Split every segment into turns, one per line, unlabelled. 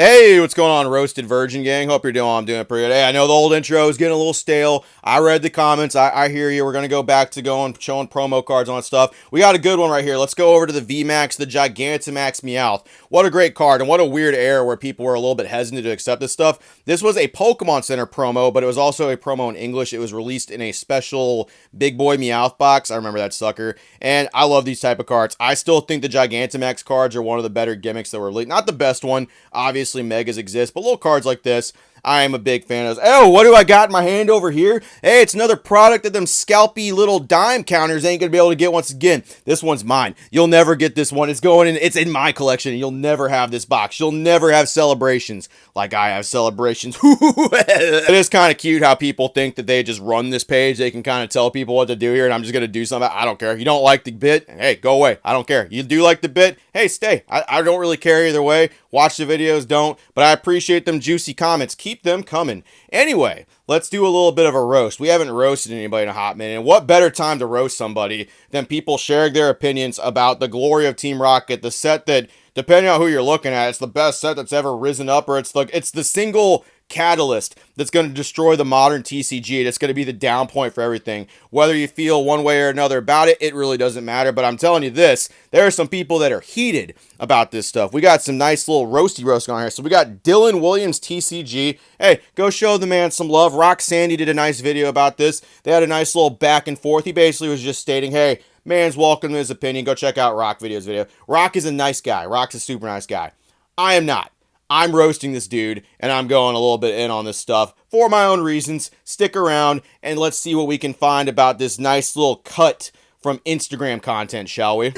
Hey, what's going on, Roasted Virgin Gang? Hope you're doing well. I'm doing pretty good. Hey, I know the old intro is getting a little stale. I read the comments. I hear you. We're going to go back to showing promo cards on stuff. We got a good one right here. Let's go over to the VMAX, the Gigantamax Meowth. What a great card, and what a weird era where people were a little bit hesitant to accept this stuff. This was a Pokemon Center promo, but it was also a promo in English. It was released in a special Big Boy Meowth box. I remember that sucker, and I love these type of cards. I still think the Gigantamax cards are one of the better gimmicks that were released. Not the best one, obviously. Megas exist, but little cards like this, I am a big fan of. Oh, what do I got in my hand over here? Hey, it's another product that them scalpy little dime counters ain't gonna be able to get once again. This one's mine. You'll never get this one. It's in my collection, and you'll never have this box. You'll never have celebrations like I have celebrations. It is kind of cute how people think that they just run this page. They can kind of tell people what to do here, and I'm just gonna do something. I don't care. You don't like the bit? Hey, go away. I don't care. You do like the bit? Hey, stay. I don't really care either way. Watch the videos, don't. But I appreciate them juicy comments. Keep them coming. Anyway, let's do a little bit of a roast. We haven't roasted anybody in a hot minute. And what better time to roast somebody than people sharing their opinions about the glory of Team Rocket, the set that, depending on who you're looking at, it's the best set that's ever risen up, or it's the single catalyst that's going to destroy the modern TCG. It's going to be the down point for everything. Whether you feel one way or another about it, it really doesn't matter. But I'm telling you this, there are some people that are heated about this stuff. We got some nice little roast going here. So we got Dylan Williams TCG. Hey, go show the man some love. Rock Sandy did a nice video about this. They had a nice little back and forth. He basically was just stating, hey, man's welcome to his opinion. Go check out Rock Video's video. Rock is a nice guy. Rock's a super nice guy. I am not. I'm roasting this dude, and I'm going a little bit in on this stuff for my own reasons. Stick around, and let's see what we can find about this nice little cut from Instagram content, shall we?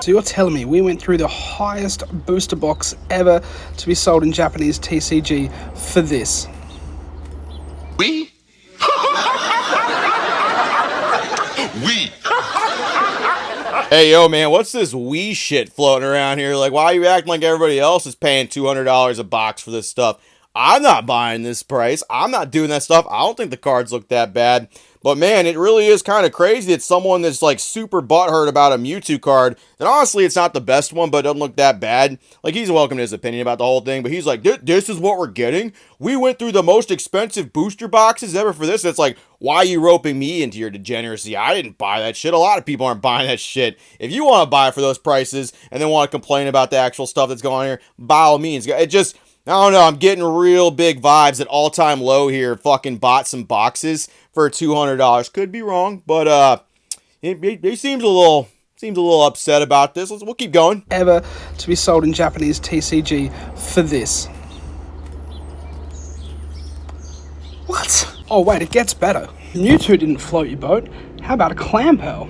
So you're telling me we went through the highest booster box ever to be sold in Japanese TCG for this?
We? We.
Hey, yo, man, what's this Wii shit floating around here? Like, why are you acting like everybody else is paying $200 a box for this stuff? I'm not buying this price. I'm not doing that stuff. I don't think the cards look that bad. But, man, it really is kind of crazy that someone that's, like, super butthurt about a Mewtwo card, that honestly, it's not the best one, but it doesn't look that bad. Like, he's welcome to his opinion about the whole thing, but he's like, this is what we're getting? We went through the most expensive booster boxes ever for this. It's like, why are you roping me into your degeneracy? I didn't buy that shit. A lot of people aren't buying that shit. If you want to buy it for those prices and then want to complain about the actual stuff that's going on here, by all means. It just, I don't know, I'm getting real big vibes at all-time low here. Fucking bought some boxes for $200. Could be wrong, but he seems a little upset about this. We'll keep going.
Ever to be sold in Japanese TCG for this? What? Oh wait, it gets better. Mewtwo didn't float your boat. How about a Clamperl?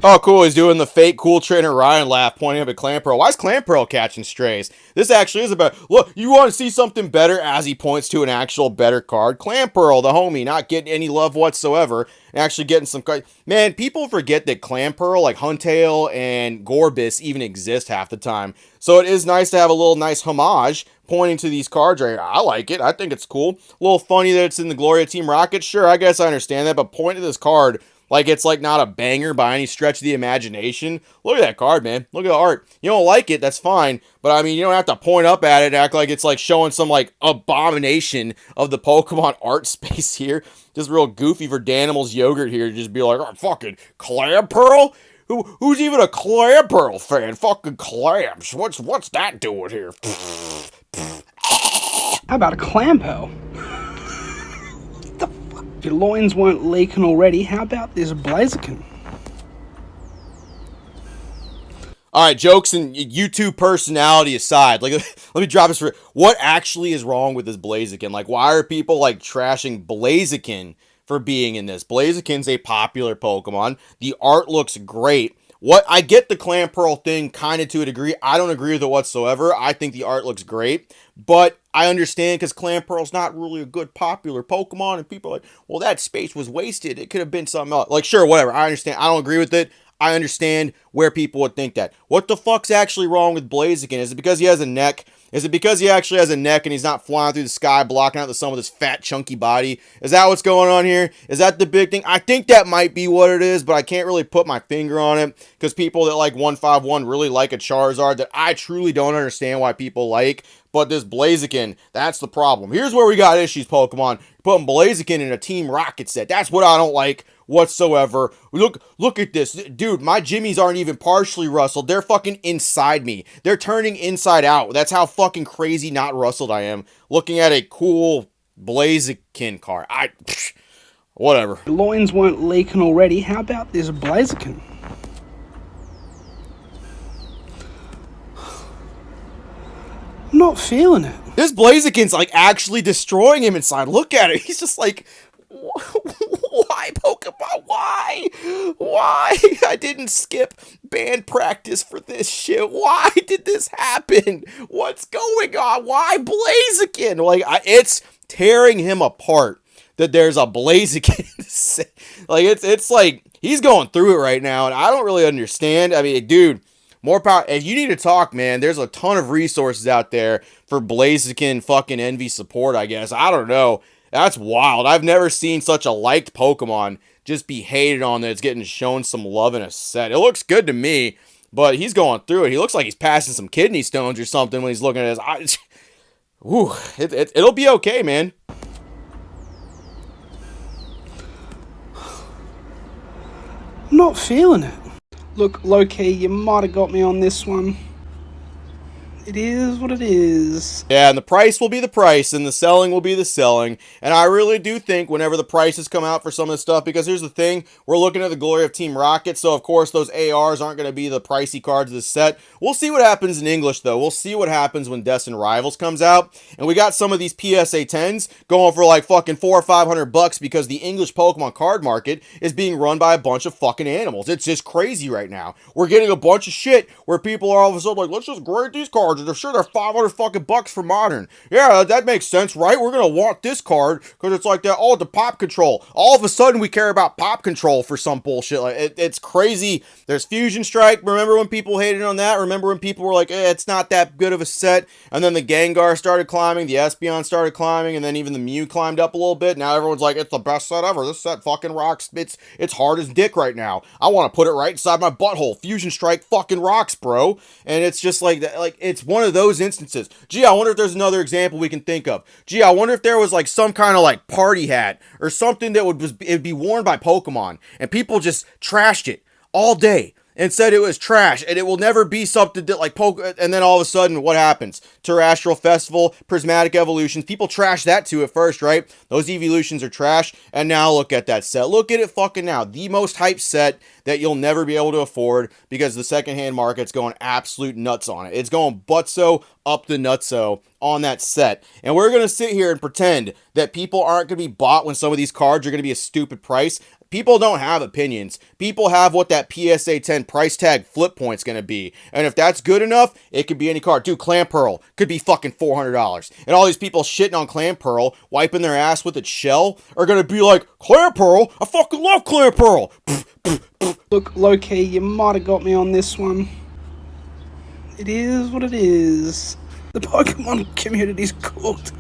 Oh, cool. He's doing the fake cool trainer Ryan laugh, pointing up at Clamperl. Why is Clamperl catching strays? This actually is about, look, you want to see something better as he points to an actual better card. Clamperl, the homie, not getting any love whatsoever, and actually getting some cards. Man, people forget that Clamperl, like Huntail and Gorbis, even exist half the time. So it is nice to have a little nice homage pointing to these cards right here. I like it. I think it's cool. A little funny that it's in the glory of Team Rocket. Sure, I guess I understand that, but point to this card like it's like not a banger by any stretch of the imagination. Look at that card, man. Look at the art. You don't like it, that's fine. But I mean, you don't have to point up at it and act like it's like showing some like abomination of the Pokemon art space here. Just real goofy for Danimals Yogurt here to just be like, oh, fucking Clamperl? Who's even a Clamperl fan? Fucking clams. What's that doing here?
How about a Clamperl? If your loins weren't leaking already, how about this Blaziken?
All right, jokes and YouTube personality aside, like, let me drop this for, what actually is wrong with this Blaziken? Like, why are people, like, trashing Blaziken for being in this? Blaziken's a popular Pokemon. The art looks great. I get the Clamperl thing kind of to a degree. I don't agree with it whatsoever. I think the art looks great, but I understand because Clamperl's not really a good popular Pokemon, and people are like, well, that space was wasted. It could have been something else. Like, sure, whatever. I understand. I don't agree with it. I understand where people would think that. What the fuck's actually wrong with Blaziken? Is it because he has a neck? Is it because he actually has a neck and he's not flying through the sky, blocking out the sun with his fat, chunky body? Is that what's going on here? Is that the big thing? I think that might be what it is, but I can't really put my finger on it because people that like 151 really like a Charizard that I truly don't understand why people like. But this Blaziken, that's the problem. Here's where we got issues, Pokemon. You're putting Blaziken in a Team Rocket set. That's what I don't like whatsoever. Look at this. Dude, my Jimmies aren't even partially rustled. They're fucking inside me. They're turning inside out. That's how fucking crazy not rustled I am. Looking at a cool Blaziken car. Whatever.
Loins weren't leaking already. How about this Blaziken? I'm not feeling it.
This Blaziken's like actually destroying him inside. Look at it. He's just like, why, Pokemon? Why? Why? I didn't skip band practice for this shit. Why did this happen? What's going on? Why Blaziken? Like, it's tearing him apart that there's a Blaziken. Like, it's like he's going through it right now, and I don't really understand. I mean, dude. More power. If you need to talk, man, there's a ton of resources out there for Blaziken fucking Envy support, I guess. I don't know. That's wild. I've never seen such a liked Pokemon just be hated on that it's getting shown some love in a set. It looks good to me, but he's going through it. He looks like he's passing some kidney stones or something when he's looking at his eyes. It'll be okay, man.
I'm not feeling it. Look, low-key, you might have got me on this one. It is what it is.
Yeah, and the price will be the price, and the selling will be the selling. And I really do think whenever the prices come out for some of this stuff, because here's the thing, we're looking at the glory of Team Rocket, so of course those ARs aren't going to be the pricey cards of the set. We'll see what happens in English, though. We'll see what happens when Destined Rivals comes out. And we got some of these PSA 10s going for like fucking $400 or $500 because the English Pokemon card market is being run by a bunch of fucking animals. It's just crazy right now. We're getting a bunch of shit where people are all of a sudden like, let's just grade these cards. They're sure they're $500 fucking bucks for modern. Yeah, that makes sense, right? We're gonna want this card because it's like that. Oh, the pop control. All of a sudden, we care about pop control for some bullshit. Like it's crazy. There's Fusion Strike. Remember when people hated on that? Remember when people were like, it's not that good of a set? And then the Gengar started climbing, the Espeon started climbing, and then even the Mew climbed up a little bit. Now everyone's like, it's the best set ever. This set fucking rocks. It's hard as dick right now. I want to put it right inside my butthole. Fusion Strike fucking rocks, bro. And it's just like that. Like it's one of those instances. Gee, I wonder if there's another example we can think of. Gee, I wonder if there was like some kind of like party hat or something that it'd be worn by Pokemon and people just trashed it all day and said it was trash and it will never be something that like and then all of a sudden what happens? Terrestrial Festival, Prismatic Evolutions, people trash that too at first, right? Those evolutions are trash, and now look at that set. Look at it fucking now. The most hyped set that you'll never be able to afford because the secondhand market's going absolute nuts on it. It's going butso up the nutso on that set. And we're going to sit here and pretend that people aren't going to be bought when some of these cards are going to be a stupid price. People don't have opinions. People have what that PSA 10 price tag flip point's going to be. And if that's good enough, it could be any card. Dude, Clamperl could be fucking $400. And all these people shitting on Clamperl, wiping their ass with its shell, are going to be like, Clamperl? I fucking love Clamperl!
Look, low-key, you might have got me on this one. It is what it is. The Pokemon community's cooked.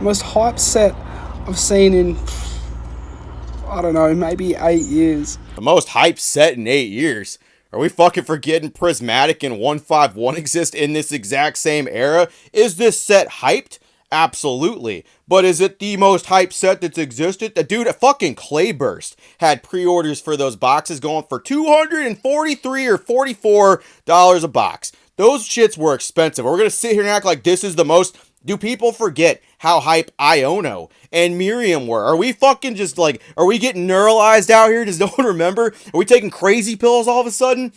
Most hype set I've seen in, I don't know, maybe 8 years.
The most hyped set in 8 years. Are we fucking forgetting Prismatic and 151 exist in this exact same era? Is this set hyped? Absolutely. But is it the most hyped set that's existed? The dude at fucking Clayburst had pre-orders for those boxes going for $243 or $44 a box. Those shits were expensive. We're going to sit here and act like this is the most... Do people forget how hype Iono and Miriam were? Are we fucking just like, are we getting neuralized out here? Does no one remember? Are we taking crazy pills all of a sudden?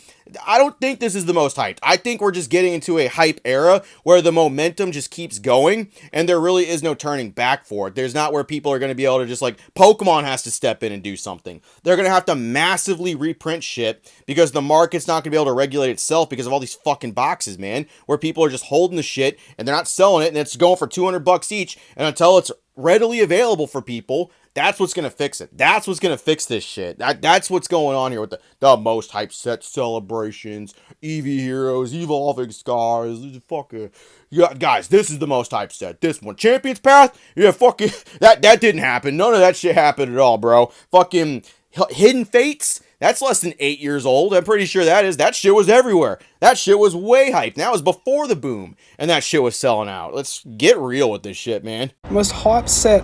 I don't think this is the most hyped. I think we're just getting into a hype era where the momentum just keeps going and there really is no turning back for it. There's not where people are going to be able to just like, Pokemon has to step in and do something. They're going to have to massively reprint shit because the market's not going to be able to regulate itself because of all these fucking boxes, man, where people are just holding the shit and they're not selling it and it's going for $200 each. And until it's readily available for people, That's what's gonna fix it. That's what's gonna fix this shit. That's what's going on here with the most hype set celebrations, Eevee heroes, evolving scars, fucking. Yeah, guys, this is the most hype set. This one, Champions Path. Yeah, fucking that didn't happen. None of that shit happened at all, bro. Fucking Hidden Fates. That's less than 8 years old. I'm pretty sure that shit was everywhere. That shit was way hyped. That was before the boom, and that shit was selling out. Let's get real with this shit, man.
Most hype set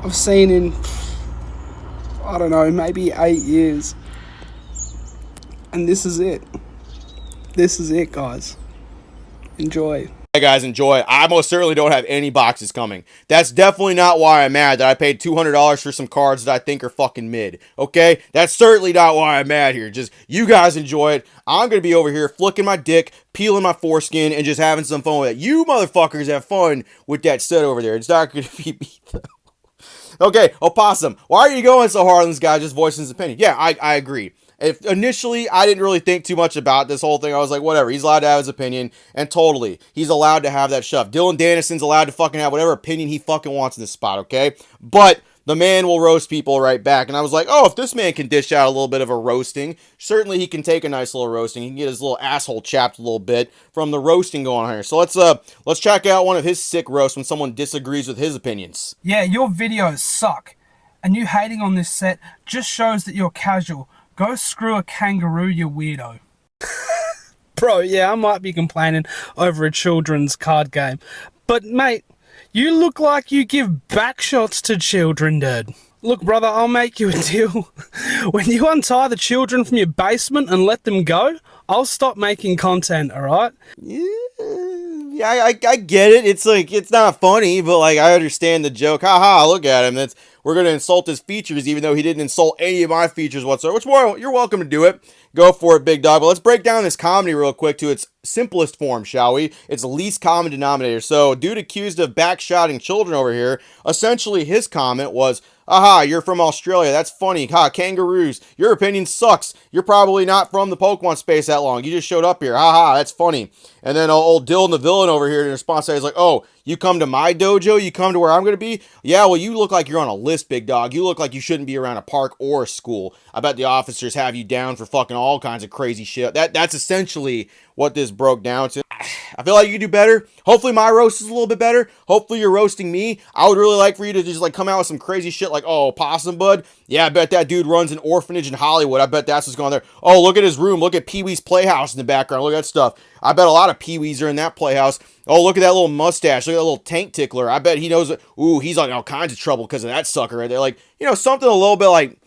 I've seen in, I don't know, maybe 8 years. And this is it. This is it, guys. Enjoy.
Hey guys, enjoy. I most certainly don't have any boxes coming. That's definitely not why I'm mad that I paid $200 for some cards that I think are fucking mid. Okay? That's certainly not why I'm mad here. Just, you guys enjoy it. I'm going to be over here flicking my dick, peeling my foreskin, and just having some fun with it. You motherfuckers have fun with that set over there. It's not going to be me, though. Okay, Opossum, why are you going so hard on this guy just voicing his opinion? Yeah, I agree. If initially, I didn't really think too much about this whole thing. I was like, whatever, he's allowed to have his opinion, and totally, he's allowed to have that shove. Dylan Danison's allowed to fucking have whatever opinion he fucking wants in this spot, okay? But the man will roast people right back, and I was like, oh, if this man can dish out a little bit of a roasting, certainly he can take a nice little roasting. He can get his little asshole chapped a little bit from the roasting going on here. So let's check out one of his sick roasts when someone disagrees with his opinions.
Yeah, your videos suck, and you hating on this set just shows that you're casual. Go screw a kangaroo, you weirdo.
Bro, yeah, I might be complaining over a children's card game. But, mate, you look like you give back shots to children, dude. Look, brother, I'll make you a deal. When you untie the children from your basement and let them go, I'll stop making content, alright?
Yeah, I get it. It's like, it's not funny, but like, I understand the joke. Haha, look at him. We're going to insult his features, even though he didn't insult any of my features whatsoever. Which, more, you're welcome to do it. Go for it, big dog. But let's break down this comedy real quick to its simplest form, shall we? Its least common denominator. So, dude accused of backshotting children over here, essentially his comment was, aha, you're from Australia. That's funny. Ha, kangaroos. Your opinion sucks. You're probably not from the Pokemon space that long. You just showed up here. Haha, that's funny. And then old Dylan the villain over here in response to that, he's like, oh, you come to my dojo? You come to where I'm going to be? Yeah, well, you look like you're on a list, big dog. You look like you shouldn't be around a park or a school. I bet the officers have you down for fucking all kinds of crazy shit. That's essentially what this broke down to. I feel like you could do better. Hopefully my roast is a little bit better. Hopefully you're roasting me. I would really like for you to just like come out with some crazy shit like, oh, Possum Bud. Yeah, I bet that dude runs an orphanage in Hollywood. I bet that's what's going on there. Oh, look at his room. Look at Pee-wee's Playhouse in the background. Look at that stuff. I bet a lot of Pee-wees are in that playhouse. Oh, look at that little mustache. Look at that little tank tickler. I bet he knows, ooh, he's on all kinds of trouble because of that sucker right there. Like, you know, something a little bit like,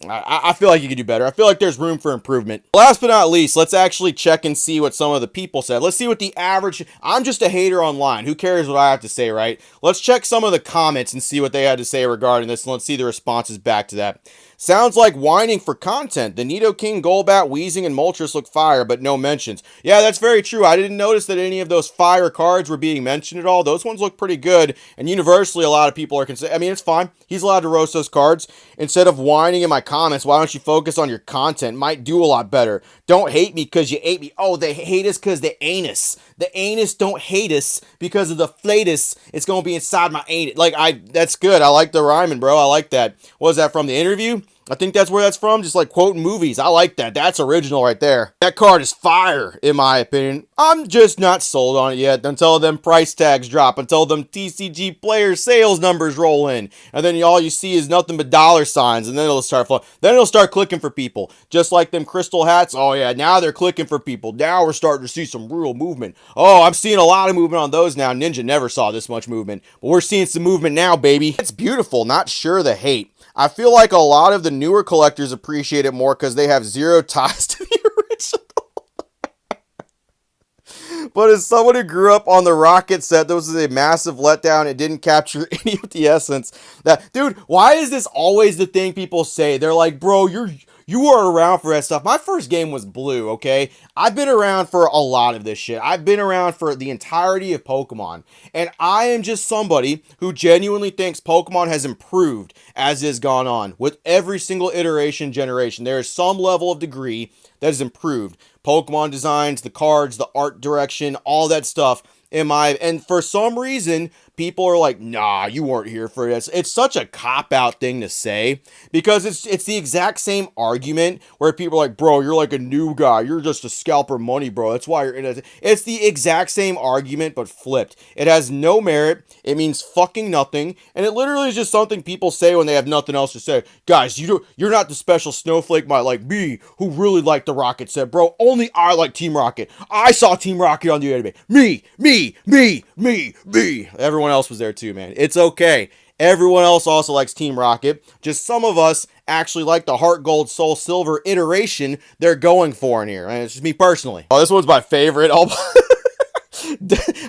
I feel like you could do better. I feel like there's room for improvement. Last but not least, let's actually check and see what some of the people said. Let's see what the average... I'm just a hater online. Who cares what I have to say, right? Let's check some of the comments and see what they had to say regarding this, and let's see the responses back to that. Sounds like whining for content. The Nidoking, Golbat, Weezing, and Moltres look fire, but no mentions. Yeah, that's very true. I didn't notice that any of those fire cards were being mentioned at all. Those ones look pretty good, and universally, a lot of people are considering... I mean, it's fine. He's allowed to roast those cards. Instead of whining in my comments, why don't you focus on your content? Might do a lot better. Don't hate me because you ate me. Oh, they hate us because they ain't us. The anus don't hate us because of the flatus. It's going to be inside my anus. Like, that's good. I like the rhyming, bro. I like that. What was that from, the interview? I think that's where that's from, just like quoting movies. I like that. That's original right there. That card is fire, in my opinion. I'm just not sold on it yet until them price tags drop, until them TCG player sales numbers roll in. And then all you see is nothing but dollar signs, and then it'll start flowing. Then it'll start clicking for people. Just like them crystal hats. Oh yeah, now they're clicking for people. Now we're starting to see some real movement. Oh, I'm seeing a lot of movement on those now. Ninja never saw this much movement. But we're seeing some movement now, baby. It's beautiful, not sure the hate. I feel like a lot of the newer collectors appreciate it more because they have zero ties to the original. But as someone who grew up on the Rocket set, this was a massive letdown. It didn't capture any of the essence. Dude, why is this always the thing people say? They're like, bro, you were around for that stuff. My first game was Blue, okay? I've been around for a lot of this shit. I've been around for the entirety of Pokemon. And I am just somebody who genuinely thinks Pokemon has improved as it has gone on. With every single iteration, generation, there is some level of degree that has improved. Pokemon designs, the cards, the art direction, all that stuff. And for some reason, people are like, nah, you weren't here for this. It's such a cop-out thing to say, because it's the exact same argument where people are like, bro, you're like a new guy. You're just a scalper money, bro. That's why you're in it. It's the exact same argument, but flipped. It has no merit. It means fucking nothing. And it literally is just something people say when they have nothing else to say. Guys, you're not the special snowflake like me, who really liked the Rocket set, bro. Only I like Team Rocket. I saw Team Rocket on the anime. Me. Everyone else was there too, man. It's okay. Everyone else also likes Team Rocket. Just some of us actually like the Heart Gold Soul Silver iteration they're going for in here. And it's just me personally. Oh, this one's my favorite.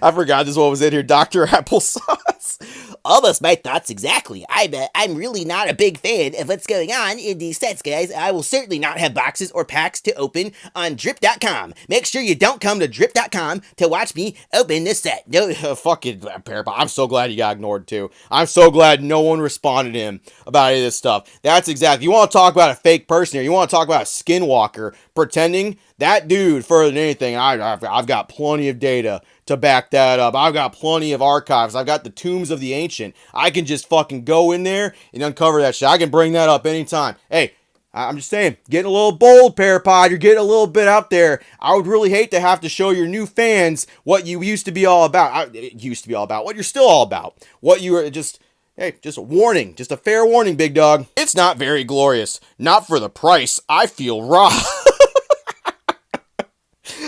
I forgot this one was in here. Dr. Applesauce.
Almost my thoughts exactly. I'm really not a big fan of what's going on in these sets, guys. I will certainly not have boxes or packs to open on drip.com. Make sure you don't come to drip.com to watch me open this set. No,
fucking Parapod. I'm so glad he got ignored too. I'm so glad no one responded to him about any of this stuff. That's exactly. You want to talk about a fake person here? You want to talk about a skinwalker pretending? That dude, further than anything, I've got plenty of data to back that up. I've got plenty of archives. I've got the tombs of the ancient. I can just fucking go in there and uncover that shit. I can bring that up anytime. Hey, I'm just saying, getting a little bold, Parapod. You're getting a little bit out there. I would really hate to have to show your new fans what you used to be all about. What you're still all about. What you were just... Hey, just a warning. Just a fair warning, big dog. It's not very glorious. Not for the price. I feel robbed.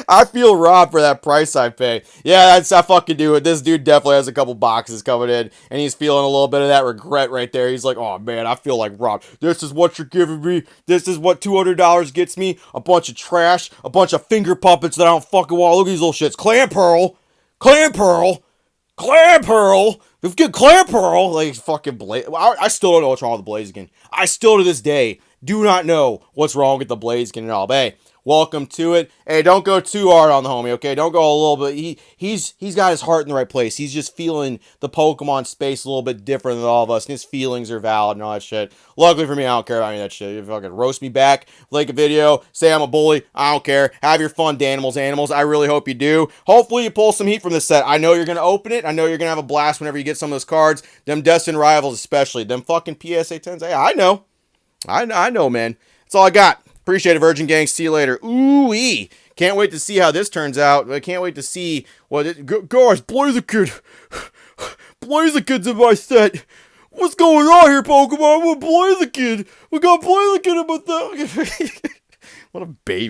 I feel robbed for that price I pay. Yeah, I fucking do it. This dude definitely has a couple boxes coming in, and he's feeling a little bit of that regret right there. He's like, oh man, I feel like robbed. This is what you're giving me. This is what $200 gets me. A bunch of trash, a bunch of finger puppets that I don't fucking want. Look at these little shits. Clan Pearl. Get Clan Pearl. Like, fucking I still don't know what's wrong with the Blaziken. I still, to this day, do not know what's wrong with the Blaziken at all. But hey, welcome to it. Hey, don't go too hard on the homie, okay? Don't go a little bit. He's got his heart in the right place. He's just feeling the Pokemon space a little bit different than all of us, and his feelings are valid and all that shit. Luckily for me, I don't care about any of that shit. You fucking roast me back, like a video, say I'm a bully. I don't care. Have your fun, Danimals. I really hope you do. Hopefully you pull some heat from this set. I know you're going to open it. I know you're going to have a blast whenever you get some of those cards. Them Destined Rivals especially. Them fucking PSA 10s. Hey, I know. I know, man. That's all I got. Appreciate it, Virgin Gang. See you later. Ooh-wee. Can't wait to see how this turns out. I can't wait to see what it... Guys, Blaziken. Blaziken's in my set. What's going on here, Pokemon? We're Blaziken. We got Blaziken in my set. What a baby.